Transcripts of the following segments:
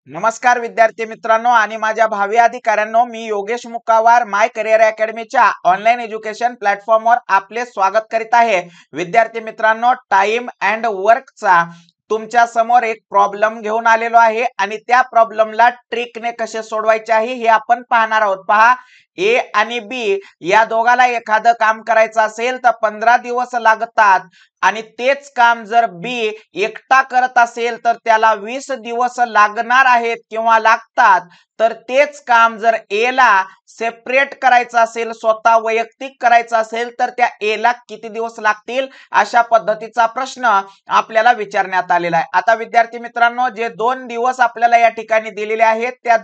नमस्कार विद्यार्थी मित्रांनो आणि माझ्या भावी अधिकाऱ्यांनो, मी योगेश मुक्कावार माय करिअर अकॅडमीच्या ऑनलाईन एज्युकेशन प्लॅटफॉर्मवर आपले स्वागत करीत आहे। विद्यार्थी मित्रांनो, टाइम अँड वर्कचा तुमच्या समोर एक प्रॉब्लेम घेऊन आलेलो आहे आणि त्या प्रॉब्लेमला ट्रिकने कसे सोडवायचे आहे हे आपण पाहणार आहोत। पहा, ए आणि बी या दोघाला एखादं काम करायचं असेल तर 15 दिवस लागतात आणि तेच काम जर बी एकटा करत असेल तर त्याला 20 दिवस लागणार आहेत किंवा लागतात। तर तेच काम जर ए ला सेपरेट करायचं असेल, स्वतः वैयक्तिक करायचं असेल तर त्या ए ला किती दिवस लागतील, अशा पद्धतीचा प्रश्न आपल्याला विचारण्यात आलेला आहे। आता विद्यार्थी मित्रांनो, जे 2 दिवस आपल्याला या ठिकाणी दिलेले आहेत त्या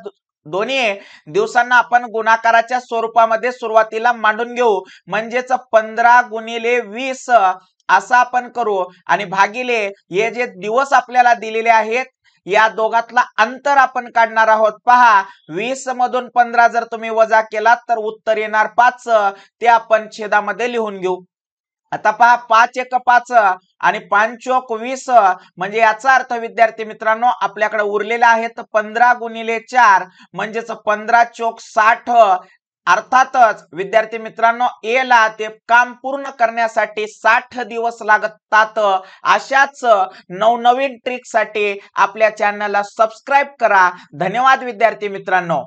दोन्ही दिवसांना आपण गुणाकाराच्या स्वरूपामध्ये सुरुवातीला मांडून घेऊ। म्हणजेच 15 गुणिले 20 असं आपण करू आणि भागिले हे जे दिवस आपल्याला दिलेले आहेत या दोघातला अंतर आपण काढणार आहोत। पहा, 20 मधून 15 जर तुम्ही वजा केलात तर उत्तर येणार 5, ते आपण छेदामध्ये लिहून घेऊ। आता पहा, 5 एक 5 आणि 5 चोक 20 म्हणजे याचा अर्थ विद्यार्थी मित्रांनो आपल्याकडे उरलेले आहेत 15 गुणिले 4 म्हणजेच 15 चोक 60। अर्थातच विद्यार्थी मित्रांनो, ए ला ते काम पूर्ण करण्यासाठी 60 दिवस लागतात। अशाच नवनवीन ट्रिकसाठी आपल्या चॅनलला सबस्क्राइब करा। धन्यवाद विद्यार्थी मित्रांनो।